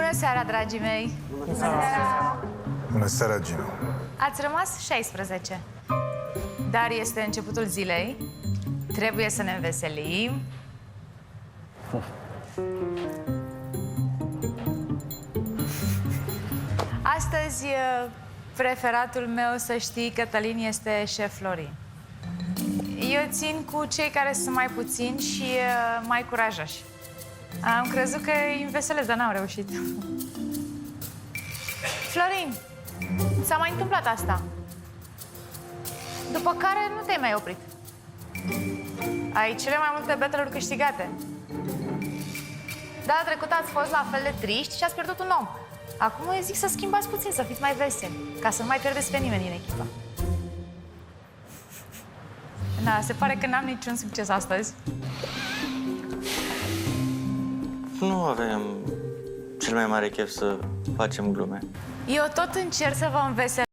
Bună seara, dragii mei! Bună seara! Bună seara, Gino. Ați rămas 16. Dar este începutul zilei. Trebuie să ne înveselim. Astăzi, preferatul meu, să știi, Cătălin, este șef Florin. Eu țin cu cei care sunt mai puțini și mai curajoși. Am crezut că îi înveselesc, dar n-am reușit. Florin, s-a mai întâmplat asta. După care nu te-ai mai oprit. Ai cele mai multe battle-uri câștigate. Data trecută ați fost la fel de triști și ați pierdut un om. Acum eu zic să schimbați puțin, să fiți mai veseli, ca să nu mai pierdeți pe nimeni din echipă. Da, se pare că n-am niciun succes astăzi. Nu avem cel mai mare chef să facem glume. Eu tot încerc să vă înveselesc.